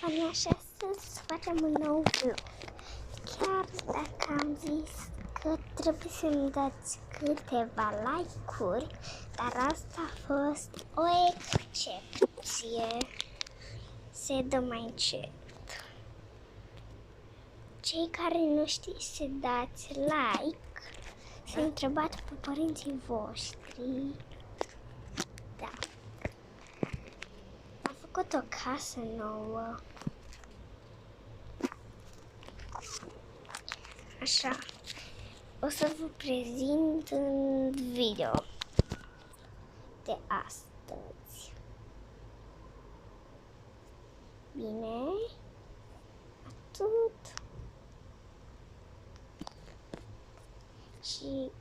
Fani, așa să facem un nou vlog. Chiar dacă am zis că trebuie să-mi dați câteva like-uri, dar asta a fost o excepție. Se dă mai încet. Cei care nu știți să dați like, să întrebați pe părinții voștri. Da. Am făcut o casă nouă. Așa. O să vă prezint în video de astăzi. Bine. Atât. Și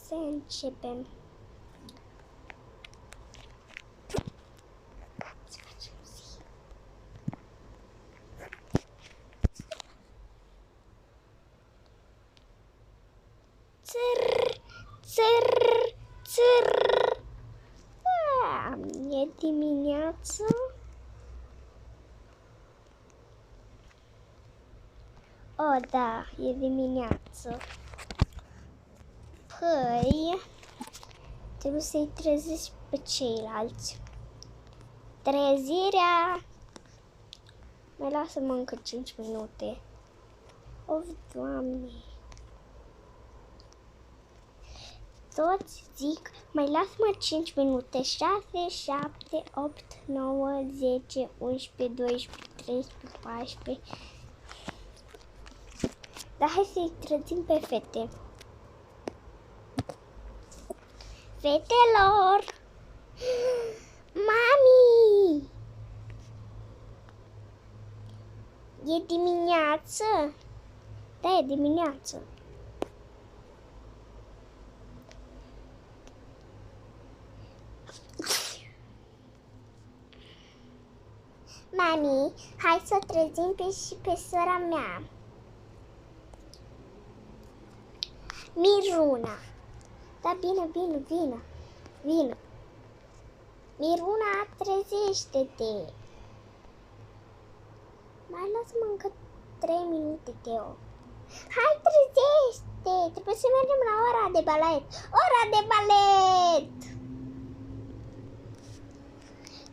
să începem. Să facem zi. Țăr, țăr, țăr. E dimineață. Oh, da, e dimineață. Păi, trebuie să-i trezești pe ceilalți. Trezirea! Mai lasă-mă încă 5 minute. Of, Doamne! Toți zic, mai lasă-mă 5 minute. 6, 7, 8, 9, 10, 11, 12, 13, 14. Dar hai să-i trezim pe fete. Fetelor! Mami! E dimineață? Da, e dimineață. Mami, hai să trezim și pe sora mea. Miruna. Da, bine, vină. Miruna, trezește-te. Mai lasă-mă încă 3 minute, Teo. Hai, trezește! Trebuie să mergem la ora de balet. Ora de balet!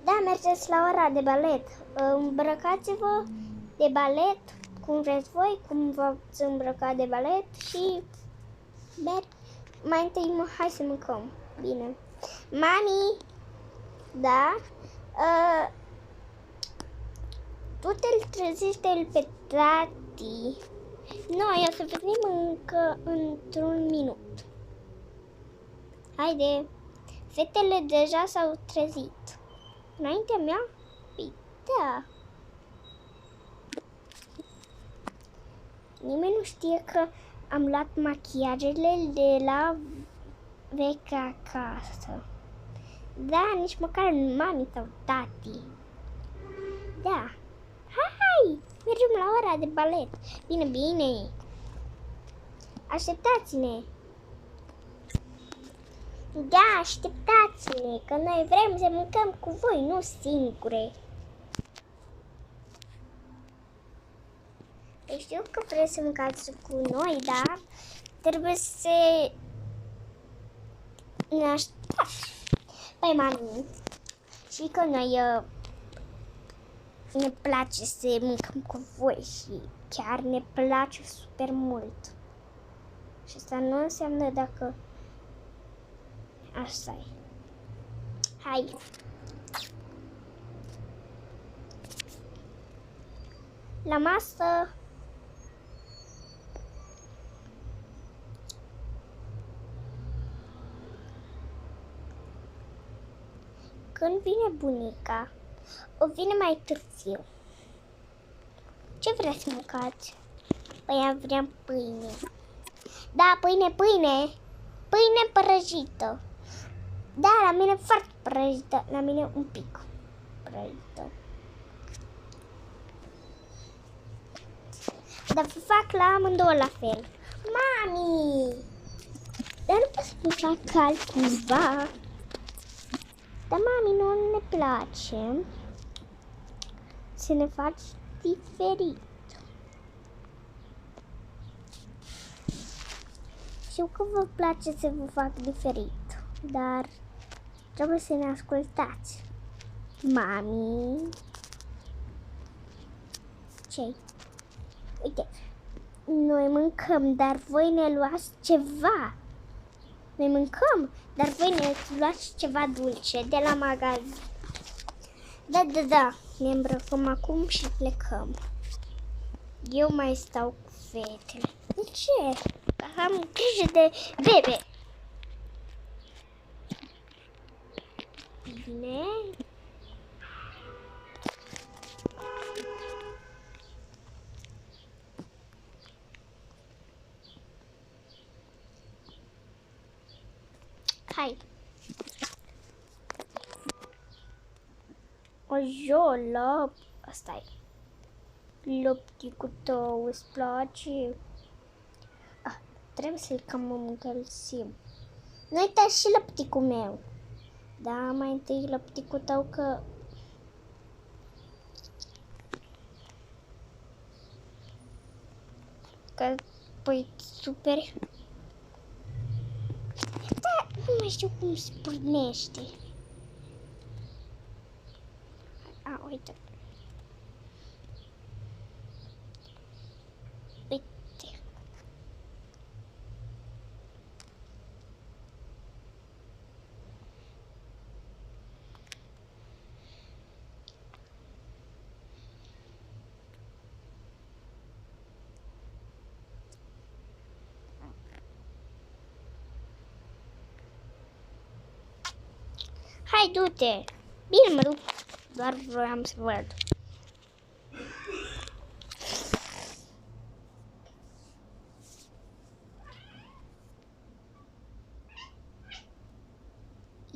Da, mergeți la ora de balet. Îmbrăcați-vă de balet, cum vreți voi, cum v-ați îmbrăcat de balet și mai întâi hai să mâncăm. Bine. Mami! Da? Tu te-l trezește-l pe tati. Noi o să vedem încă într-un minut. Haide! Fetele deja s-au trezit. Înaintea mea? Păi, da. Nimeni nu știe că am luat machiajele de la vechea casă. Da, nici măcar mami sau tati. Da. Hai! Mergem la ora de balet. Bine. Așteptați-ne. Da, așteptați-ne, că noi vrem să mâncăm cu voi, nu singure. Eu știu că vreți să mâncați cu noi, dar trebuie să ne așteptați. Păi, mami, și că noi ne place să mâncăm cu voi și chiar ne place super mult. Și asta nu înseamnă dacă... Așa-i. Hai! La masă! Când vine bunica, o vine mai târziu. Ce vreți să mâncați? Păi vreau pâine. Da, pâine! Pâine prăjită. Da, la mine foarte prăjită. La mine un pic prăjită. Dar vă fac la amândouă la fel. Mami! Dar nu pot să vă fac altcumva. Dar, mami, nu ne place să ne faci diferit. Știu că vă place să vă fac diferit, dar trebuie să ne ascultați. Mami. Ce-i? Uite, noi mâncăm, dar voi ne luați ceva. Noi mâncăm, dar voi ne luați ceva dulce de la magazin. Da. Ne îmbrăcăm acum și plecăm. Eu mai stau cu fetele. De ce? Că am grijă de bebe. Bine. Hai. O jolă. Asta e. Lopticul tău îți place? Trebuie să-l cam încălzim. Nu uitați și lăpticul meu. Da, mai întâi lăpticul tău că păi super. Da, nu mai știu cum se pornește. Uite. Uite. Hai, du-te! Bine, mă duc. Doar vreau să văd.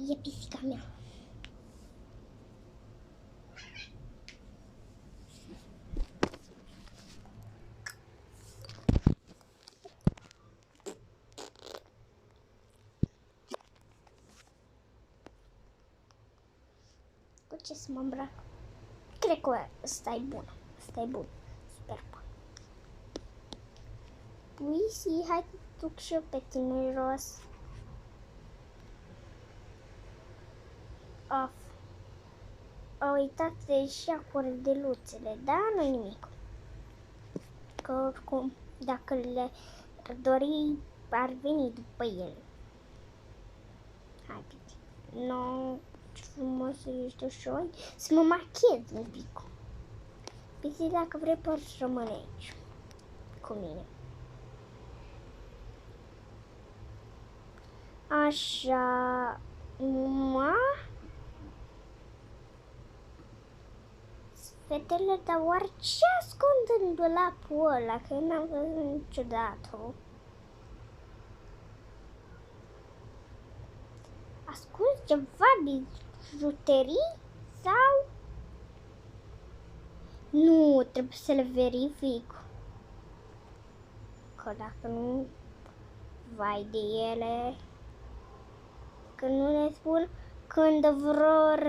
E pisica mea. Cu ce să mă îmbrac? Cred că ăsta e bun. Ăsta e bun. Super bun. Puisi, hai să duc și eu pe tine jos. Of. Au uitat deja cordeluțele, da? Nu-i nimic. Că oricum, dacă le dori, ar veni după ele. Hai, Piti. No, ce frumos ești așa. Să mă machez un pic. Piti, dacă vrei, poți rămâne aici. Cu mine. Așa. Fetele, dar oare ce ascund în dulapul ăla? Că n-am văzut niciodată. Ascund ceva bijuterii sau? Nu, trebuie să le verific. Că dacă nu, vai de ele. Că nu le spun când vor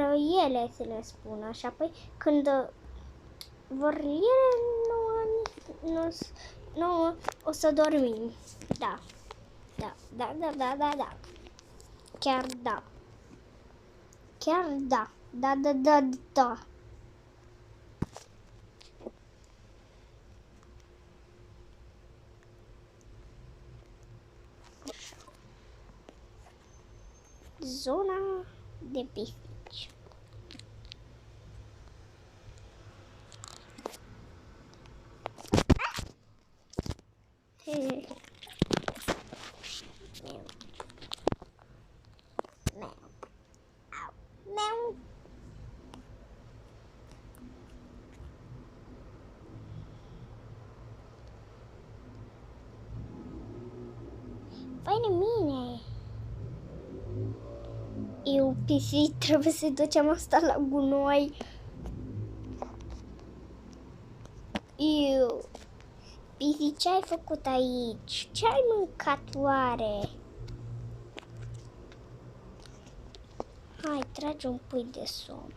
ele să le spună. Și apoi când vor ele, nu o să dormim. Da. Chiar da. Chiar da. Da. Zona de pisici. Vai de mine! Eu, pisici, trebuie să ducem asta la gunoi. Eu, pisici, ce ai făcut aici? Ce ai mâncat oare? Hai, trage un pui de somn.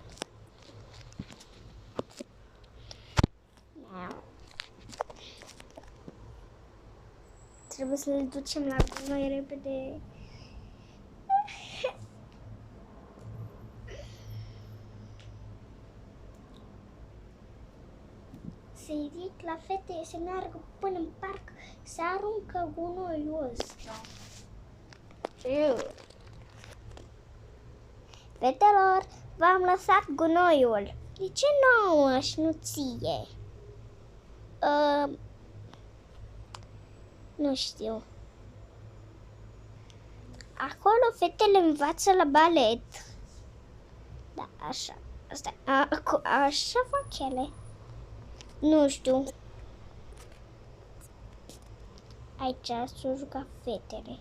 trebuie să le ducem la gunoi repede. Se ridic la fete să meargă până în parc să aruncă gunoiul ăsta. Fetelor, v-am lăsat gunoiul. De ce nouă și nu ție? Nu știu. Acolo fetele învață la balet. Da, așa. Așa fac ele. Nu știu. Aici s-au jucat fetele.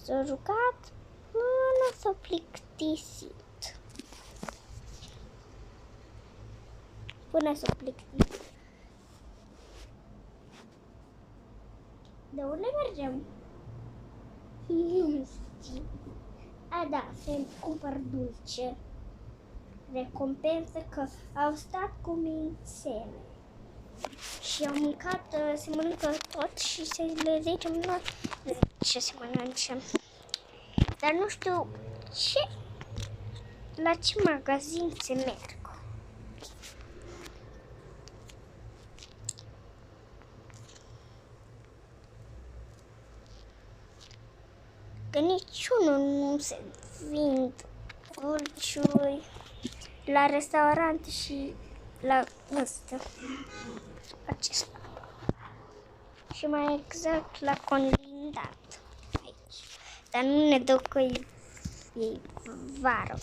S-au jucat până s-au plictisit. Până s-au plictisit. De unde mergem? Nu știu. A, da, să-mi cumpăr dulce. Recompensă că au stat cu mințele. Și au mâncat, se mănâncă tot și să le zicem noi ce se mănânce. Dar nu știu la ce magazin se merg. Că niciunul nu se vind dulciuri la restaurant și la ăsta. Acesta. Și mai exact la colindat aici. Dar nu ne dă că e vară.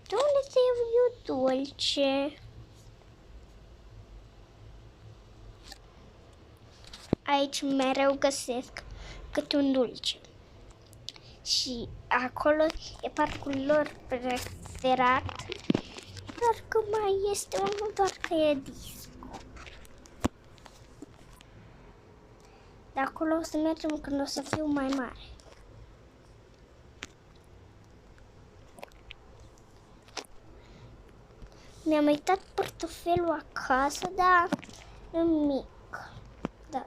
De unde să iau eu dulce? Aici mereu găsesc câte un dulce. Și acolo e parcul lor preferat. Doar că mai este unul, doar că e disco. De acolo o să mergem când o să fiu mai mare. Mi-am uitat portofelul acasă, dar nimic. Da,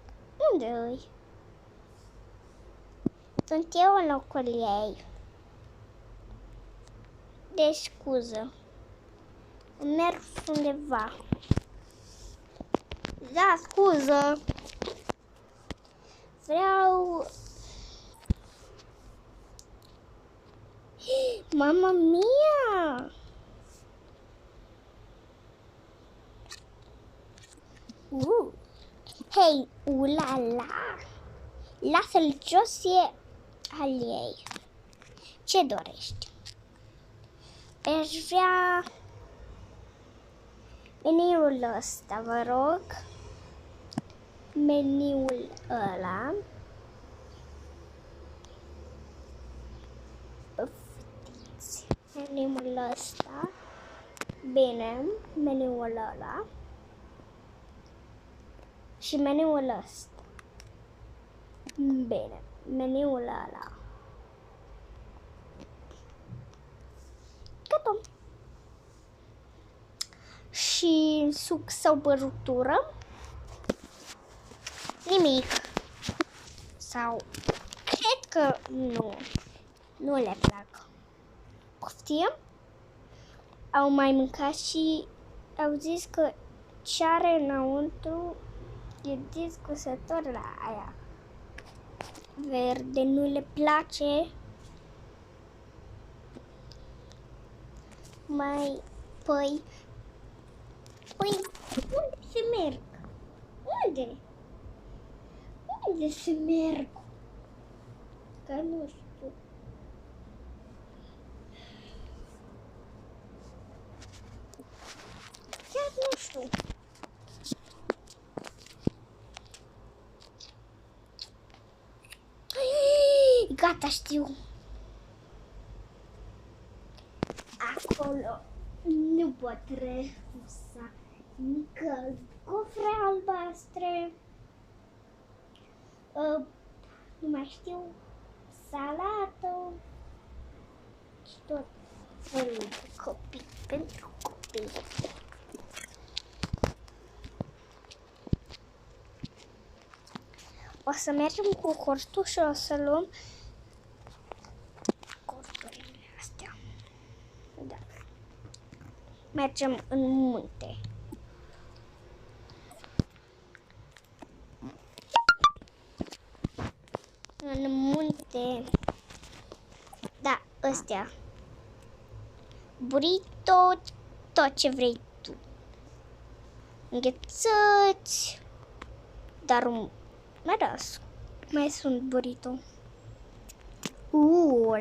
unde îi? Sunt eu în locul ei. Deci scuză. Merg undeva. Da, scuză. Vreau... Mamma mia! Hei, ulala! Lasă-l jos, e al ei. Ce dorești? Aș vrea meniul ăsta, vă rog. Meniul ăla. Meniul ăsta. Bine, meniul ăla. Și meniul ăsta. Bine, meniul ăla. Gata. Și suc sau băutură? Nimic. Sau cred că nu le plac. Poftim? Au mai mâncat și au zis că ce are înăuntru e disgustător la aia. Verde nu le place. Păi, unde se merg? Unde? Unde se merg? Că nu știu. Chiar nu știu. Gata, știu. Acolo nu pot refuza nică cofre albastre. Nu mai știu, salată și tot felul de copii pentru copii. O să mergem cu hortul și o să luăm corturile astea. Da. Mergem în munte. În munte. Da, ăstea. Burrito, tot ce vrei tu. Înghețăți. Dar mai sunt burrito.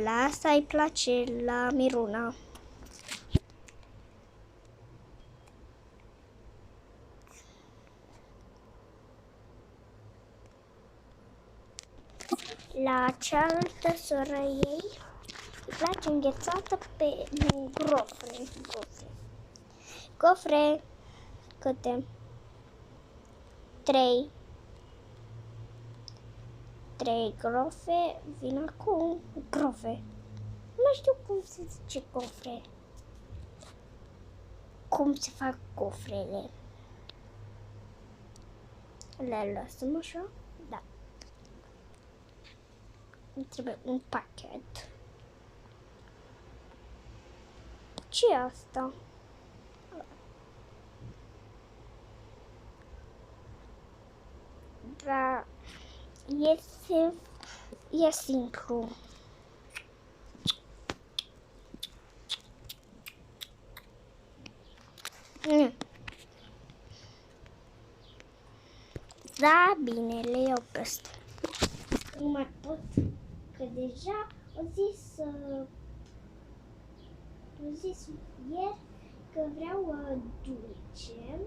La asta îi place la Miruna. La cealaltă soră ei îi place înghețată pe gofre. Gofre câte? 3 grofe. Vin acum grofe. Nu mai știu cum se zice gofre. Cum se fac gofrele? Le lăsăm așa? Da. Îmi trebuie un pachet. Ce e asta? Da, e simplu. Da, bine, le iau pe astea. Nu mai pot, că deja au zis ieri că vreau dulce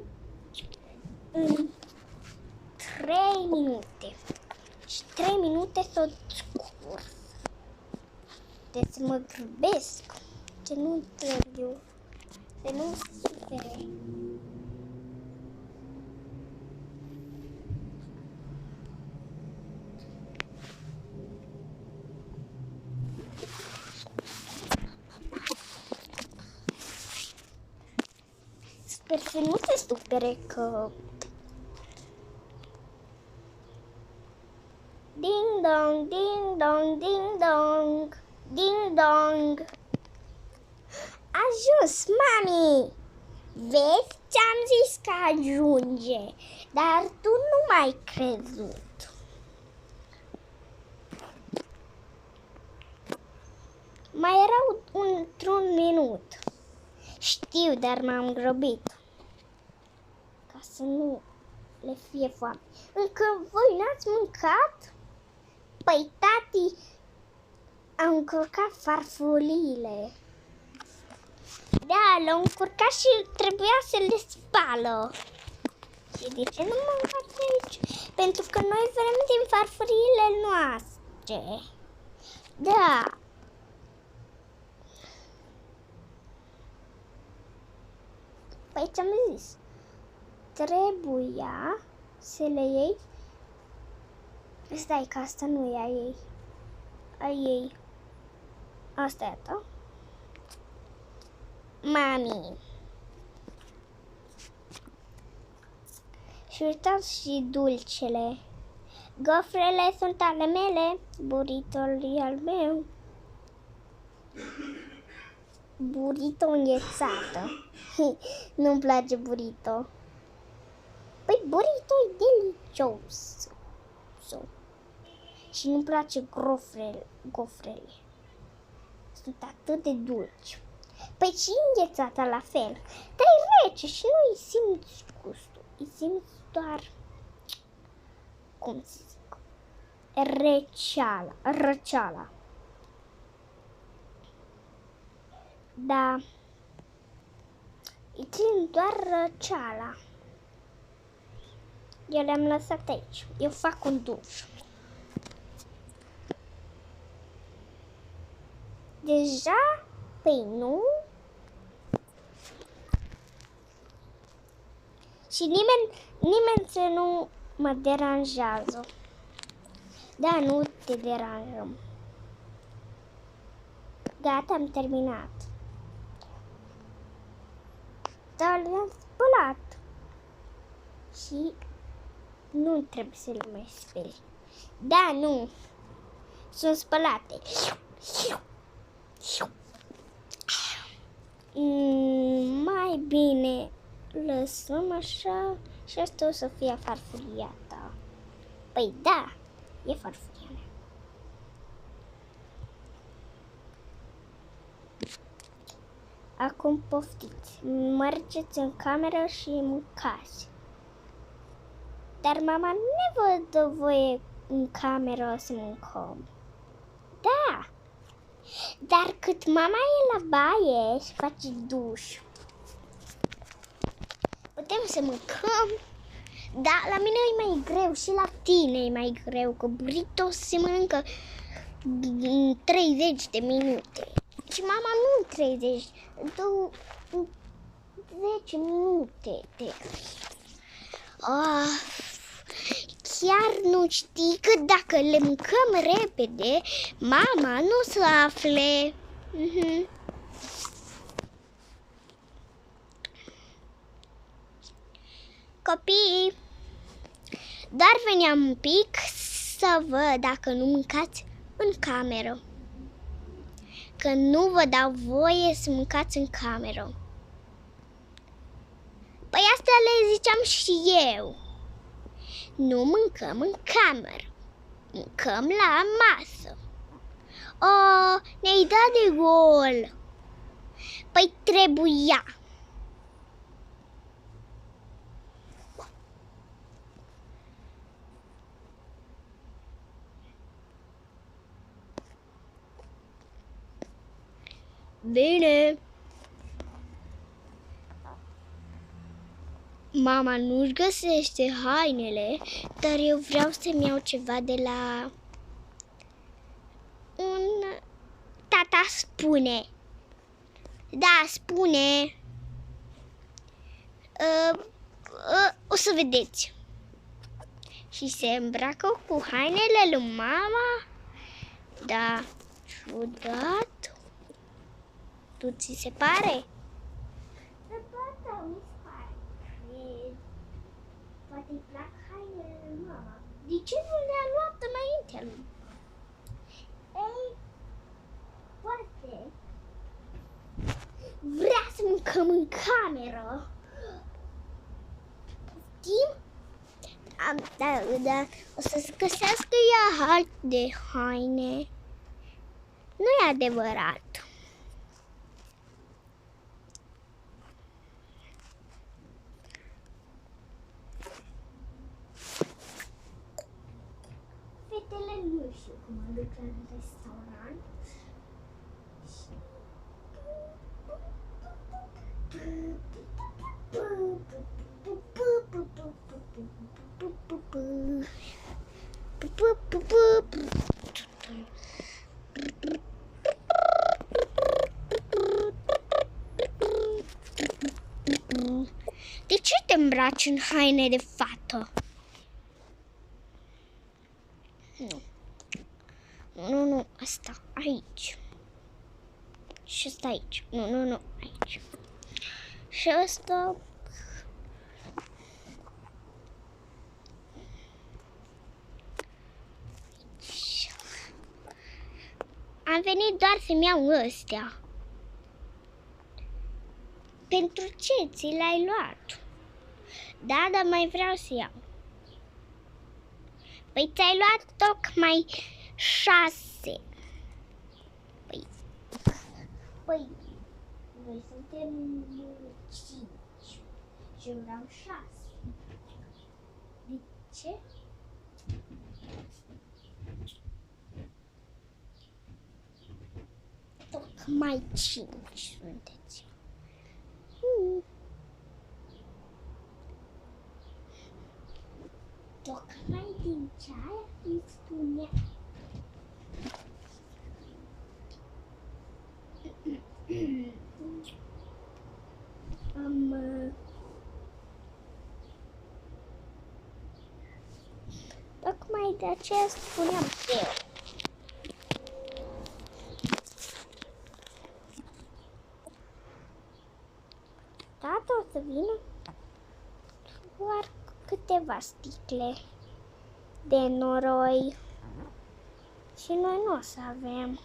în 3 minute. Și 3 minute s-o scurs. Deci să mă grăbesc. Ce nu întârziu. Să nu sufere. Sper să nu se supere că... Ding dong, ding dong, ding dong, ding dong. Ajuns, mami! Vezi ce-am zis că ajunge, dar tu nu m-ai crezut. Mai erau într-un minut. Știu, dar m-am grăbit. Ca să nu le fie foame. Încă voi n-ați mâncat? Păi tati a încurcat farfuliile. Da, l-au încurcat și trebuia să le spală. Și de ce nu mâncați aici? Pentru că noi vrem din farfurile noastre. Da. Păi ce-am zis? Trebuia să le iei. Stai că asta nu e a ei. A ei. Asta e a ta. Mami. Și uitați și dulcele. Gofrele sunt ale mele. Burritul e al meu. Burrito înghețată. Nu-mi place burrito. Păi burrito e delicios. Și nu-mi place gofrele. Sunt atât de dulci. Păi și înghețata la fel. Dar e rece și nu îi simți gustul. Îi simți doar, cum să zic, răceala. Da, îi țin doar răceala. Eu le-am lăsat aici. Eu fac un duș. Deja? Păi nu? Și nimeni să nu mă deranjează. Da, nu te deranjăm. Gata, am terminat. Dar le-am spălat. Și nu trebuie să le mai speli. Da, nu. Sunt spălate. Mai bine lăsăm așa și asta o să fie farfuria ta. Păi da, e farfuria mea. Acum poftiți, mergeți în cameră și mâncați. Dar mama nu ne vă dă voie în cameră să mâncăm. Da, dar cât mama e la baie și face duș, putem să mâncăm. Da, la mine e mai greu și la tine e mai greu, că burrito se mănâncă în 30 de minute. Și mama nu în 30, în 10 minute. Chiar nu știi că dacă le mâncăm repede, mama nu o să afle. Copii, doar veneam un pic să văd dacă nu mâncați în cameră. Că nu vă dau voie să mâncați în cameră. Păi asta le ziceam și eu. Nu mâncăm în cameră. Mâncăm la masă. Ne-ai dat de gol. Păi trebuia. Bine. Mama nu-și găsește hainele, dar eu vreau să-mi iau ceva de la un... Tata spune. Da, spune. O să vedeți. Și se îmbracă cu hainele lui mama. Da, ciudat. Tu ți se pare? Da, mi se pare. Poate îi plac hainele lui mama. De ce nu le-a luat înainte lui? Ei, poate vrea să mâncăm în cameră. Știm? Da, o să-ți găsească ea alt de haine. Nu e adevărat. Fetele nu știu cum aduc la restaurant. De ce te îmbraci în haine de fată? Nu, asta, aici. Și asta aici. Nu, aici. Și asta... Am venit doar să-mi iau ăstea. Pentru ce ți l-ai luat? Da, dar mai vreau să iau. Păi ți-ai luat tocmai 6. Păi, noi suntem 5 și eu vreau 6. De ce? Tocmai 5 sunteți. Tocmai din ce aia îmi spunea. Tocmai de aceea spuneam eu. Tata o să vină doar câteva sticle de noroi și noi nu o să avem.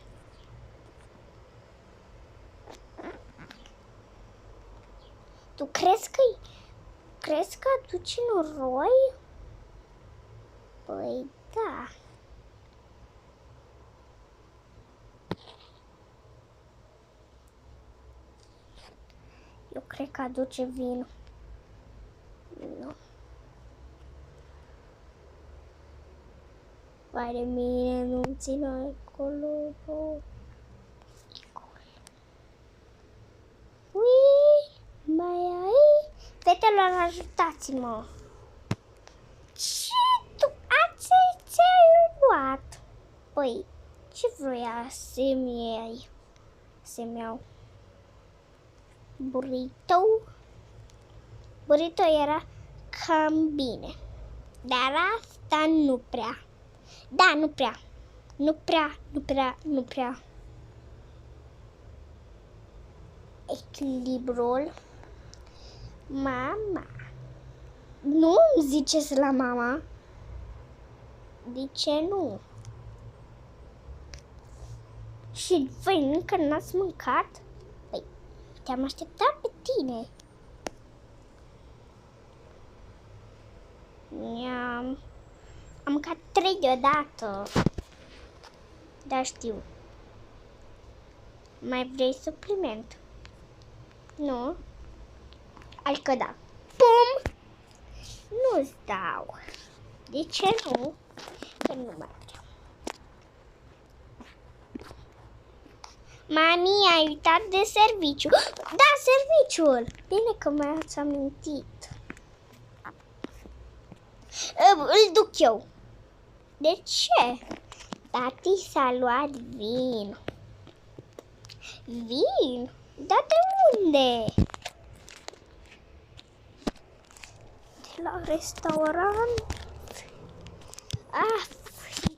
Tu crezi că aduce noroi? Păi da. Eu cred că aduce vin. Nu. Vai de mine, nu-mi ține acolo. Ui, mai ai? Fetelor, ajutați-mă! Ce tu ți-ai luat? Păi, ce vroia să-mi iei? Să-mi iau burrito? Burrito era cam bine, dar asta nu prea. Da, nu prea. Echilibrul. Mama. Nu îmi ziceți la mama. De ce nu? Și voi încă n-ați mâncat? Păi, te-am așteptat pe tine. Am mâncat 3 deodată. Da, știu. Mai vrei supliment? Nu? Adică da. Pum! Nu-ți dau. De ce nu? Că nu mai vreau. Mami, ai uitat de serviciu. Da, serviciul. Bine că mi-ați amintit. Îl duc eu. De ce? Tati s-a luat vin. Vin? Dar de unde? De la restaurant?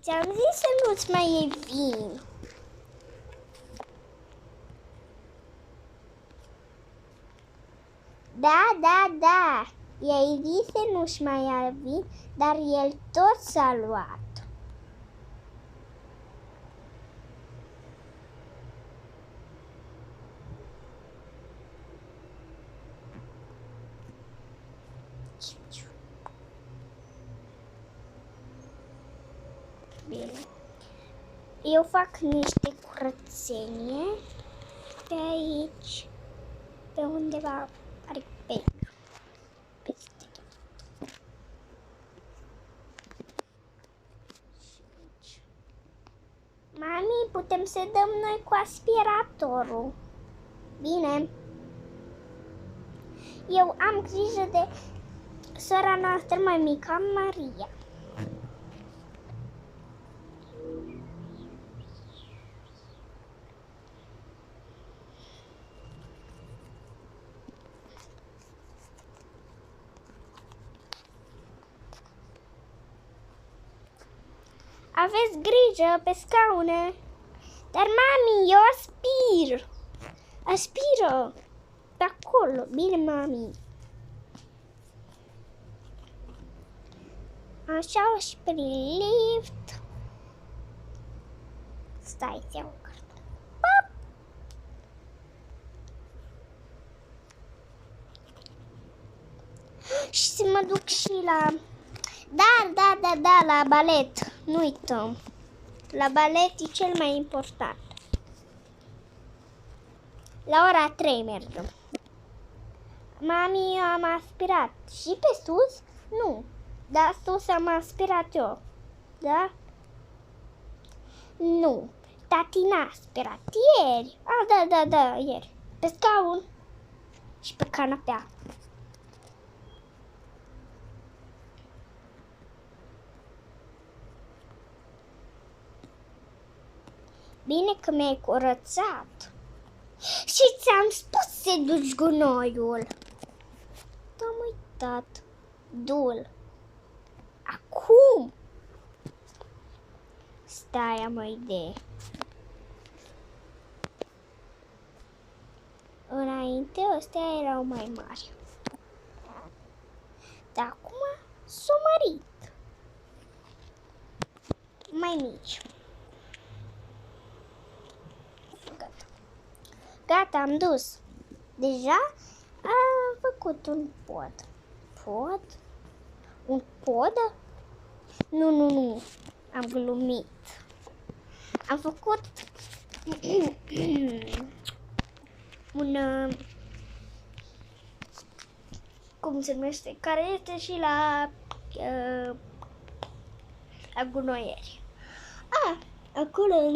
Ți-am zis să nu-ți mai iei vin. Da. I-ai zis să nu-și mai ia vin, dar el tot s-a luat. Bine. Eu fac niște curățenie pe aici, pe undeva, adică pe peste. Mami, putem să dăm noi cu aspiratorul. Bine. Eu am grijă de sora noastră mai mică, Maria. Aveți grijă pe scaune. Dar, mami, eu aspir. Aspiră. Pe acolo. Bine, mami. Așa și prin lift. Stai, ți iau carton. Pop! Și să mă duc și la... Da, la balet. Nu uităm. La balet e cel mai important. La ora 3 mergem. Mami, eu am aspirat. Și pe sus? Nu. Da, sus am aspirat eu. Da? Nu. Tati n-a aspirat. Ieri. Da, ieri. Pe scaun. Și pe canapea. Bine că mi-ai curățat. Și ți-am spus să duci gunoiul. Am uitat. Du-l. Acum. Stai, am o idee. Înainte, ăstea erau mai mari. Dar acum s-o mărit. mai mici. Gata. Gata, am dus. Deja am făcut un pod. Pod? Un pod? Nu. Am glumit. Am făcut un cum se numește, care este și la gunoieri. Acolo în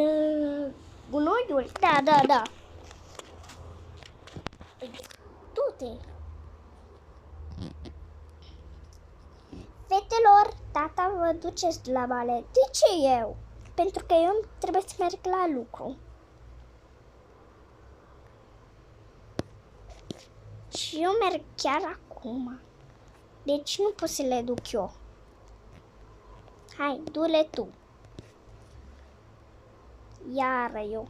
gunoiul. Da. Du-te. Fetelor, tata vă duceți la balet. De ce eu? Pentru că eu trebuie să merg la lucru. Și eu merg chiar acum. Deci nu pot să le duc eu. Hai, du-le tu. Iară eu.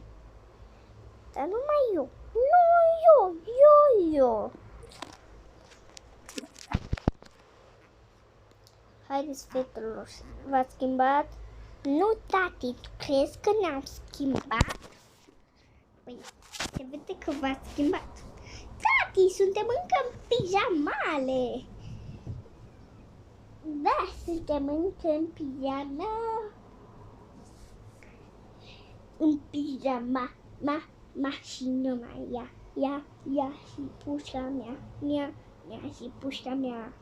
Dar numai eu. Nu, eu. Haideți, fetelor, v-ați schimbat? Nu, tati, tu crezi că ne-am schimbat? Păi, se vede că v-ați schimbat. Tati, suntem încă în pijamale. Da, suntem încă în pijama. În pijama, și numai ia și pușca mea, ia și pușca mea.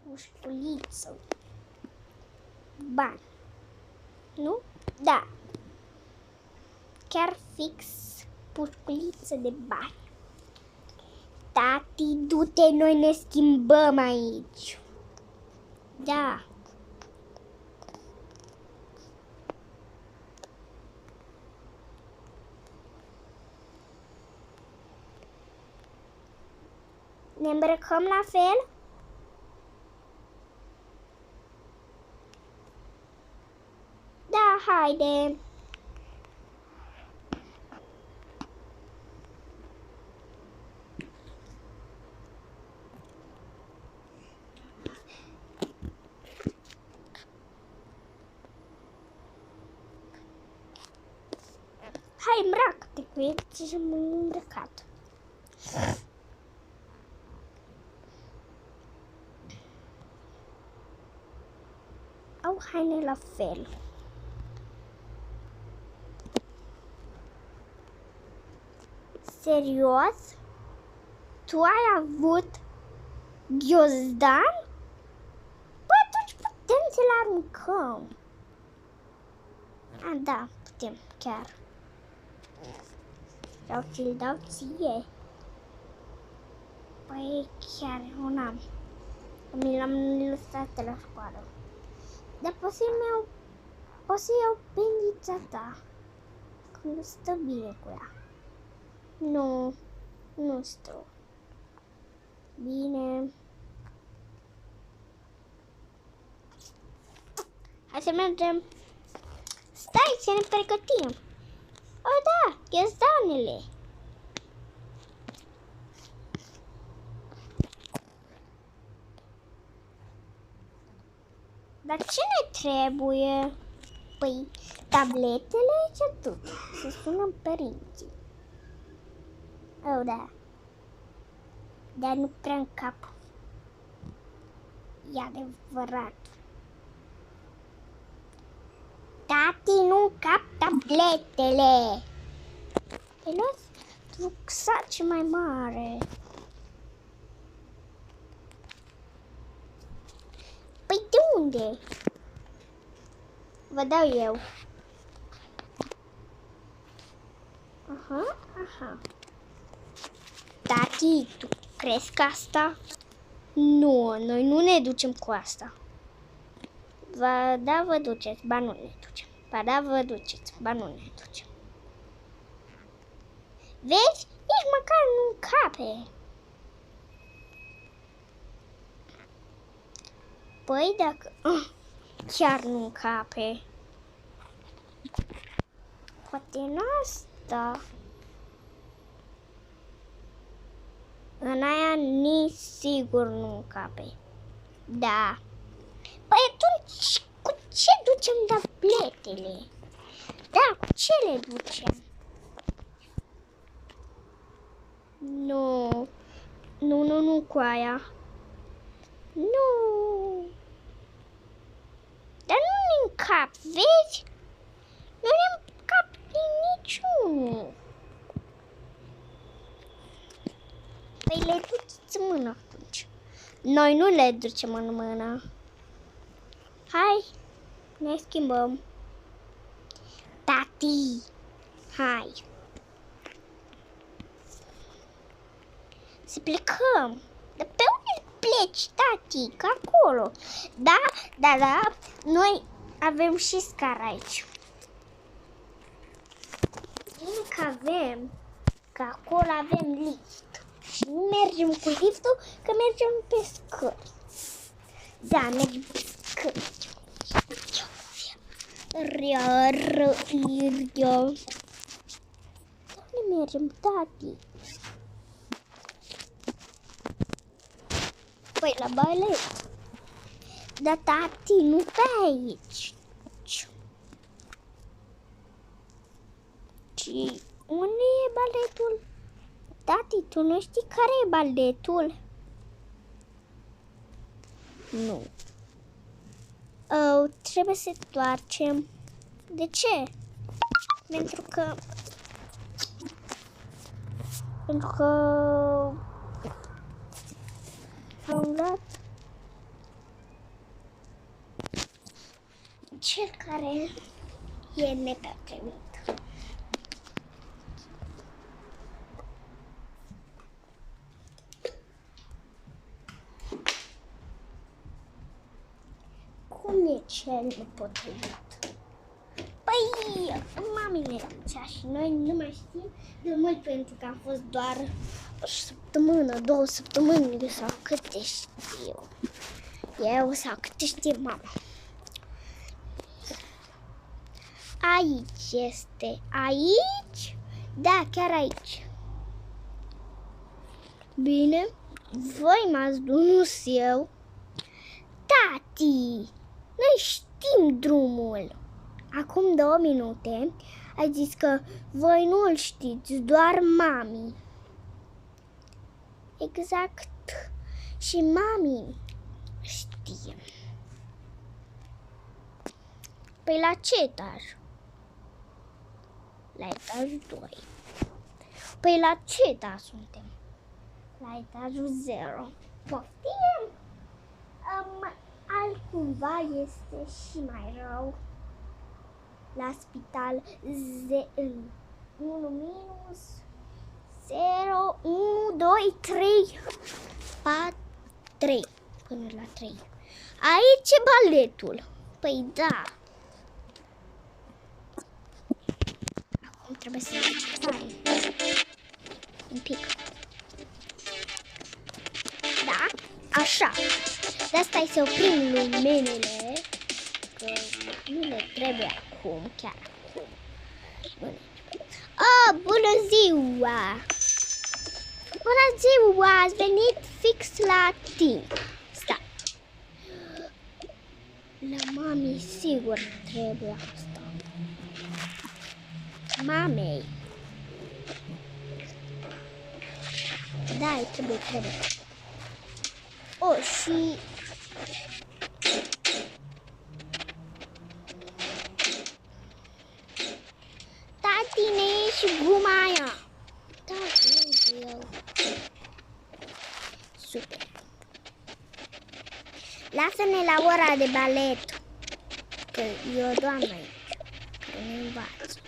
Pușculiță. Bani. Nu? Da. Chiar fix pușculiță de bani. Tati, du-te, noi ne schimbăm aici. Da. Ne îmbrăcăm la fel? Da, haide. Hai, îmbracă-te cu el, ce m-am îmbrăcat. Au haine la fel. Serios? Tu ai avut ghiozdan? Păi atunci putem să-l aruncăm. Da, putem, chiar. Sau ți-l dau ție. Păi chiar eu n-am. Mi l-am lăsat la școală. Dar pot să iau pendița ta. Când stă bine cu ea. Nu stă. Bine. Hai să mergem. Stai să ne pregătim. O, da, ghiozdanele. Dar ce ne trebuie? Păi, tabletele și tot. Să sunăm părinții. Oh, da. Dar nu prea în cap. E adevărat. Tati, nu cap tabletele. Te las rucsaci mai mare. Păi de unde? Vă dau eu. Aha. Tati, tu crezi că asta? Nu, noi nu ne ducem cu asta. Da, vă duceți, ba nu ne ducem. Ba da, vă duceți, ba nu ne ducem. Vezi? Nici măcar nu încape. Păi dacă chiar nu încape. Poate în asta. În aia nici sigur nu încape. Da. Păi Și cu ce ducem tabletele? Da, cu ce le ducem? Nu. Nu cu aia. Nu. Dar nu în cap, vezi? Nu în cap din niciunul. Păi le duceți în mână atunci. Noi nu le ducem în mână. Hai, ne schimbăm. Tati, hai. Să plecăm. Dar pe unde pleci, tati? Că acolo. Da. Noi avem și scara aici. Că acolo avem lift. Și nu mergem cu liftul, că mergem pe scări. Da, mergem pe scări. Unde mergem, tati? Păi la balet. Da, tati, nu pe aici. Ci unde e baletul? Tati, tu nu știi care e baletul? Nu. Trebuie să întoarcem. De ce? Pentru că am luat cel care e nepotrivit. Cum e cel nepotrivit? Păi, mamele zicea și noi nu mai știm de mult pentru că am fost doar o săptămână, 2 săptămâni sau câte știu eu sau câte știe mama. Aici este. Aici? Da, chiar aici. Bine, voi m-ați dus eu. Tati, noi știm drumul. Acum 2 minute ai zis că voi nu-l știți, doar mami. Exact. Și mami știe. Păi la ce etaj? La etajul 2. Păi la ce etaj suntem? La etajul 0. Poftim? Altcumva este și mai rău. La spital 1 minus 0, 1, 2, 3, 4, 3, până la 3. Aici e baletul. Păi da. Acum trebuie să stai un pic. Da, așa. De asta e să oprim luminile, că nu le trebuie acum, chiar acum. Bună ziua! Bună ziua! Ați venit fix la timp. Stai. La mami sigur trebuie asta. Mamei. Da, trebuie. Și tati, ne e și guma aia. Da, nu eu. Super. Lasă-ne la ora de balet. Că e o doamnă aici care ne învață.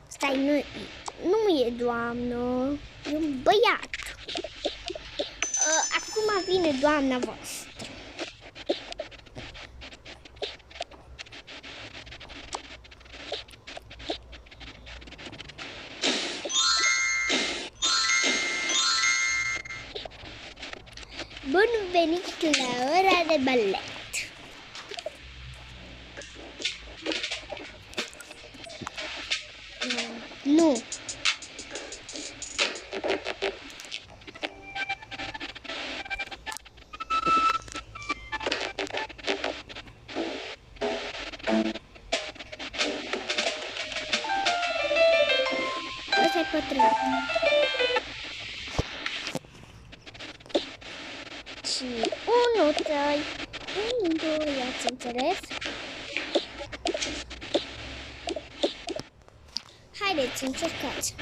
Stai, nu e doamnă, e un băiat. Acum vine doamna voastră. Bun venit la ora de balet. Nu. pătrat. Și 1, 2, 1, 2, ați înțeles? Haideți, încercați.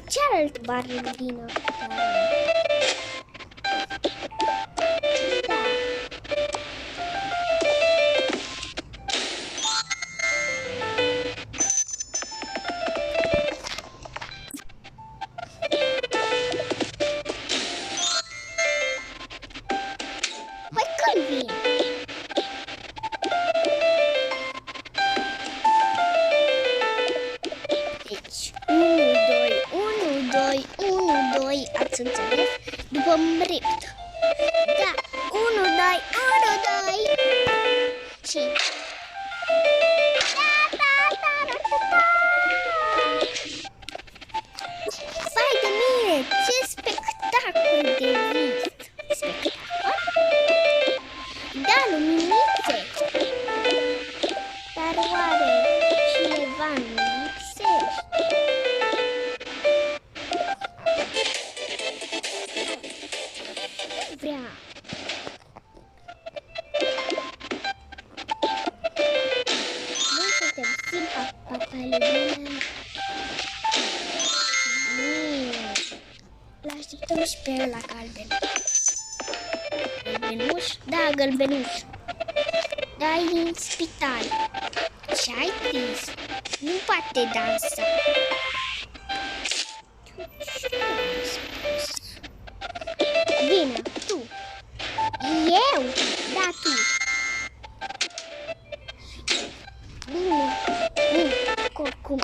Cealaltă balerină. Da. Păi când vine? Deci, 1, 2, ați înțeles? După îmbript. Da, 1, 2, 1, 2. Și... Vai de mine, ce spectacol de vist! Spectacol? Da, luminițe! Dar oare cineva nu lipsește? Vrea. Noi suntem Simpa, Papalerina. L-așteptăm și pe el la galben. Gălbenuș? Da, gălbenuș. Da, e în spital. Ce ai prins? Nu poate dansa. Vine, tu. Eu? Da, tu. Bine. Oricum.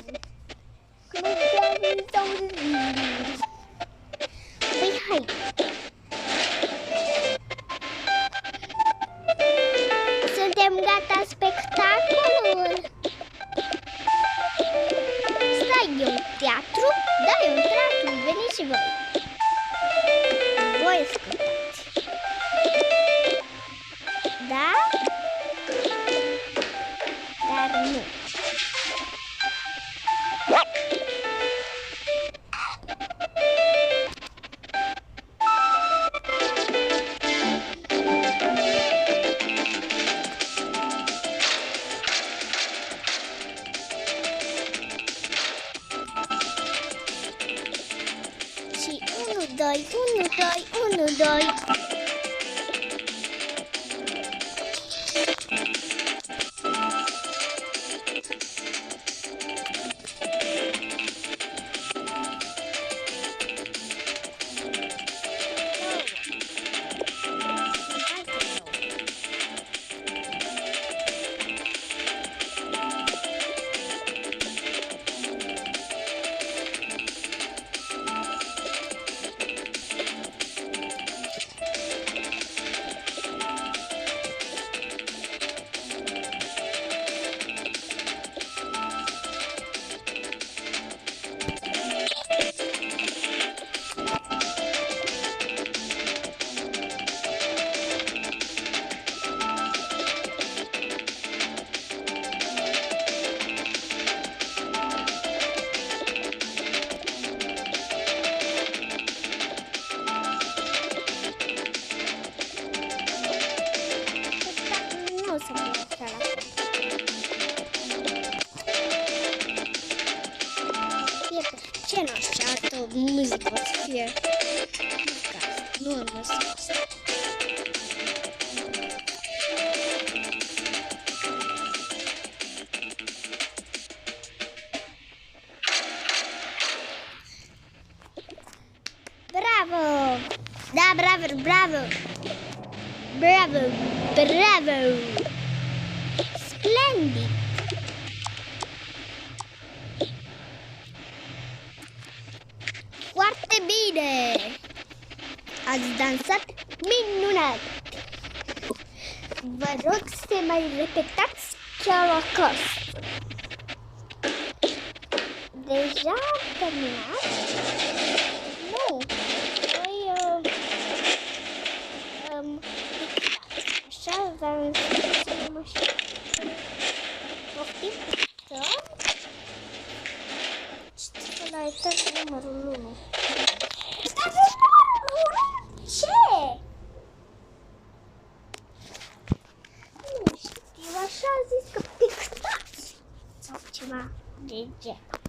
Păi, hai. Suntem gata spectacolul. Stai, e un teatru? Da, e un teatru. Veniți și voi. Voi ascultați. Da? Dar nu. Și 1, 2, 1, 2, 1, 2. pot să fie nu în măsura asta. Bravo! Da, bravo, bravo! Bravo, bravo! Splendid! Foarte bine! Ați dansat minunat! Vă rog să mai repetați chiar acasă. Deja am terminat? Nu! Așa, v-am spus așa. Poftim că... Știți la etajul numărul 1. Stați numărul 1? Ce? Nu știu, așa a zis că pictați. Sau ceva de genul.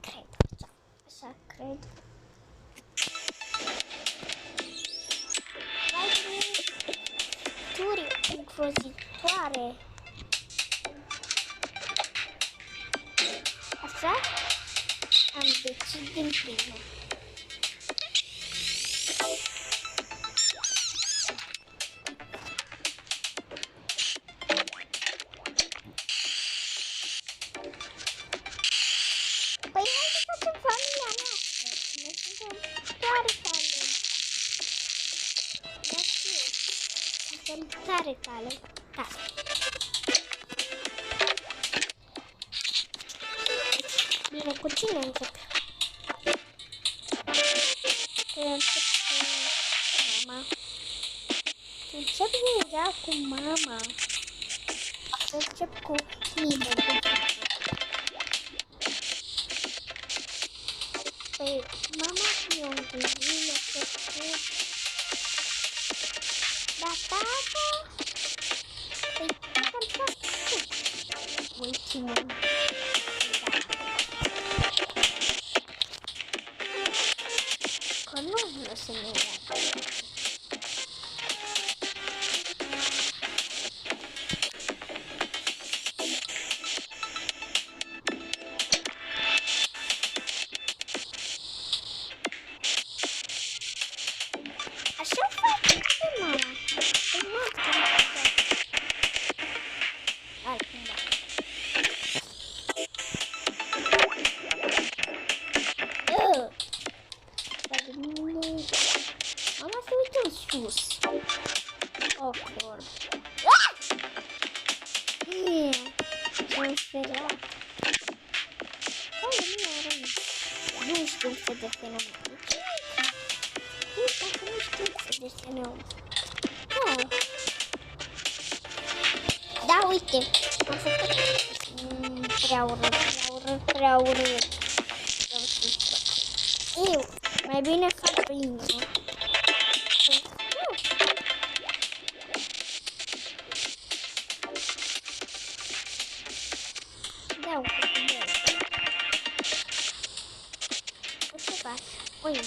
Cred așa. Așa cred. Turi îngrozitoare. Așa am decis din prima. Păi hai să facem familia noastră. Noi suntem tare tale. Da, știu. Suntem tare tale. Tare. Bine, cu cine încep? Încep cu mama. Încep deja cu mama. Încep cu mine. Păi, mama mi-a îngrijit, mi-a făcut. Da, tata? Păi, tata-mi fac tot. Mulțumim. Că nu vreau să ne ia. Așa face mama. Păi nu altcumva. Mama se uită în sus. Awkward. Ce-am speriat. Nu știu să desenăm. Dacă nu știu să desenăm. Da, uite. Am făcut prea urât. Eu, mai bine fac primul. Da, ce faci? Ui.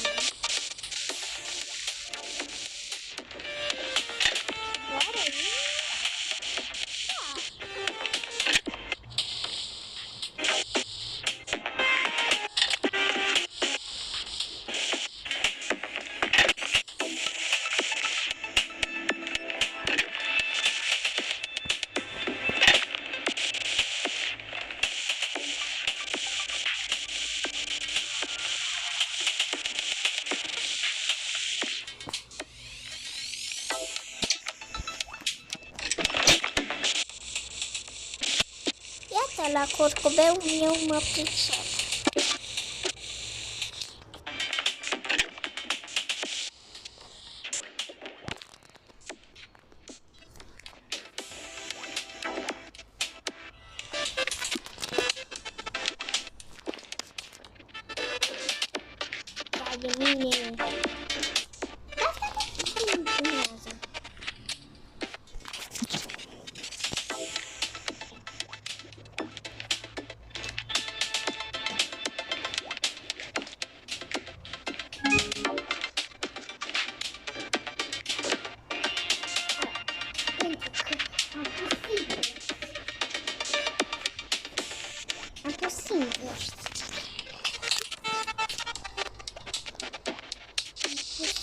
La curcubeu meu mă pricep. Da, de mine. Asta nu funcționează.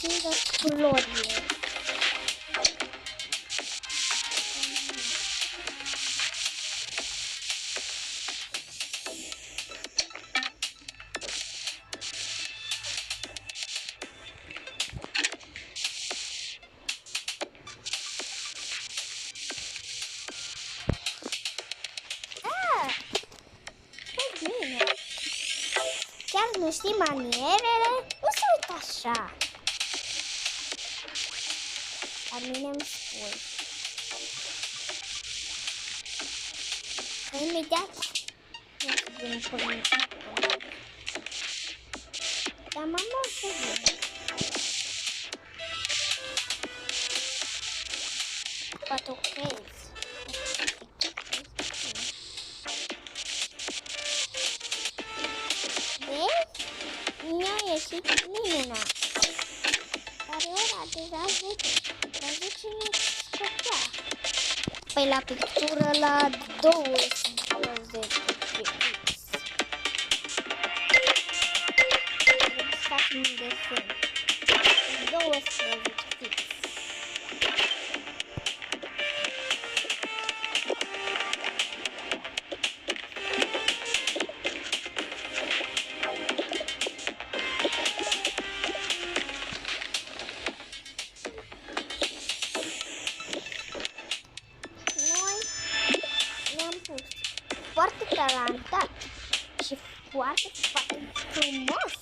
prindă culorile. Chiar nu știi manierele? Nu se uită așa. Dar mine îmi spui. Că imediat nu se vine pe mine. Dar mama o să vină. Poate o crezi. Mi-a ieșit minunat. Dar e ora deja 10. La 10 nu scăpea. Păi la pictură la 12 fix. Trebuie să fac un desen. 12 fix. Foarte talentat și foarte, foarte frumos.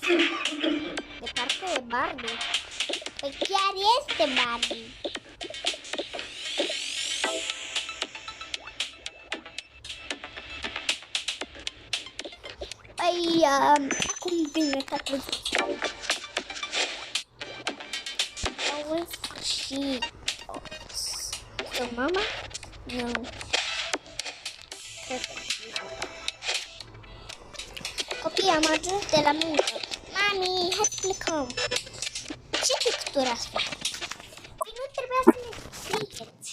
De parcă e Barbie. Păi chiar este Barbie. Păi, acum vine tatăl. În sfârșit. So, mama? Nu. Copii, am ajuns de la muncă. Mami, hai să plecăm. Ce pictură ați făcut? Păi nu trebuia să ne expliceți.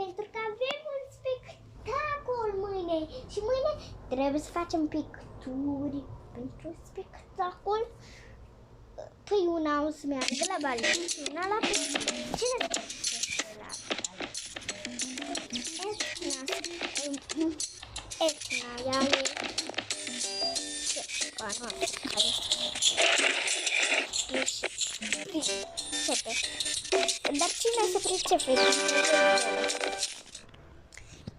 Pentru că avem un spectacol mâine. Și mâine trebuie să facem picturi pentru spectacol. Păi una o să meargă la balet și una la pictură. Cine se face la balet? Etna, ea e ceva noastră care pricepe. Dar cine se pricepe?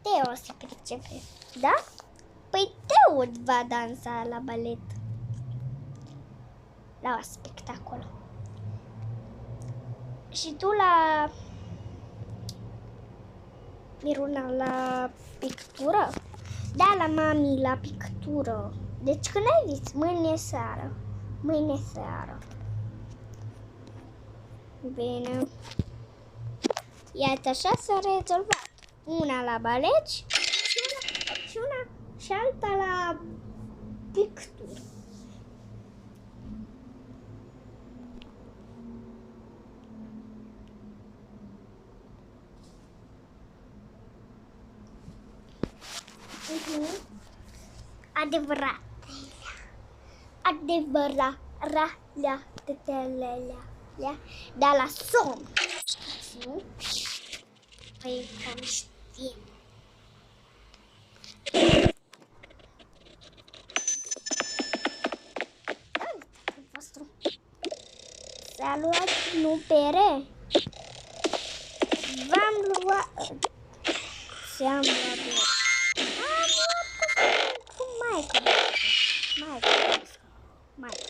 Teo se pricepe, da? Păi Teo va dansa la balet, la spectacol. Și tu la Miruna la pictură? Da, la mami la pictură. Deci când ai zis? Mâine seară. Mâine seară. Bine. Iată, așa s-a rezolvat. Una la balet și alta la pictură. Adevărat. Adevărat. Da, la somn. Nu? Păi cam știm. S-a luat nu pere? V-am luat. Ți-am luat bere. Am luat cu Maica.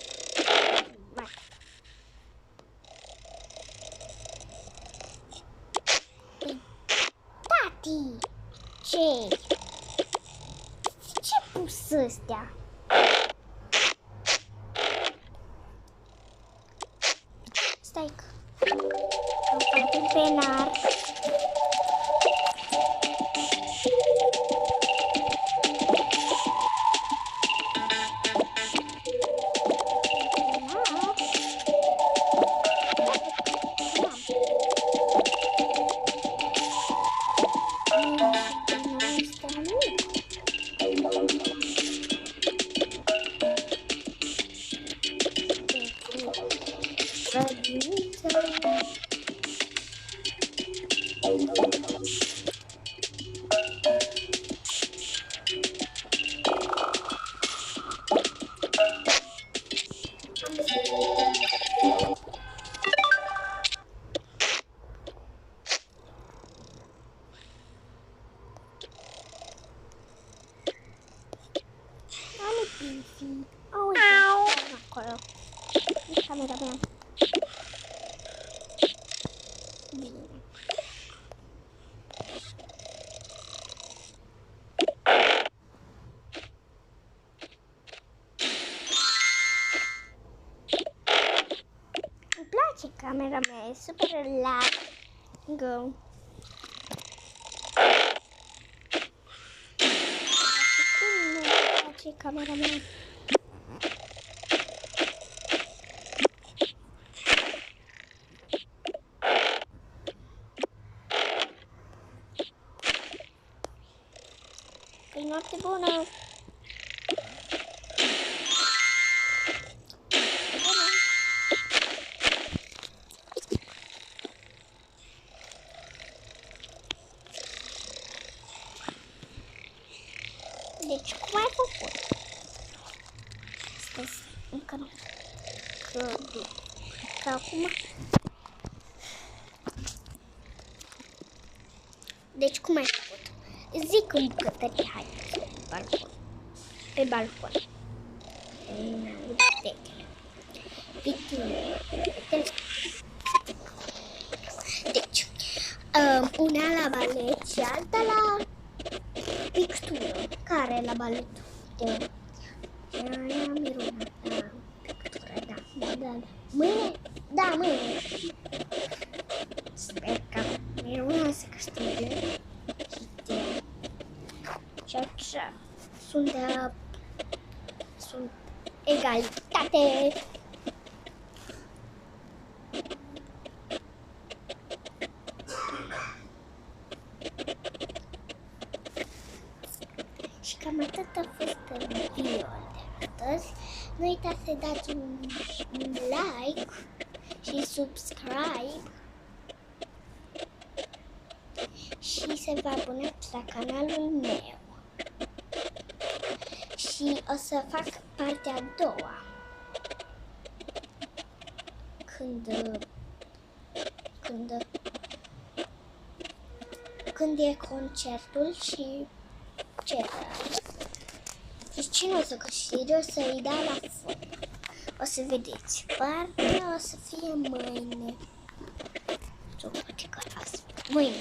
Tati, ce? Ce pus ăstea? Stai că am făcut penar. grădiniță. Bifi. Uite, acolo. Camera mea. Bine. Îmi place camera mea, e super largă. Camera mea. E noapte bună. Deci, cum ai făcut? Încă nu. Că acum... Deci cum ai făcut? Zic în bucătărie, hai, pe balcon. Pe balcon. Deci, una la balet și alta la pictură. Care la balet? Miruna. Pictură, da. Mâine? Da, mâine. Sper că Miruna să câștige. Și așa sunt egalitate. Și cam atât a fost video de astăzi. Nu uitați să dați un like și subscribe și să vă abonați la canalul meu. Și o să fac partea a doua. Când e concertul și celălalt. Și cine o să câștige, o să-i dea la fund. O să vedeți. Partea o să fie mâine. Sau poate că azi. Mâine.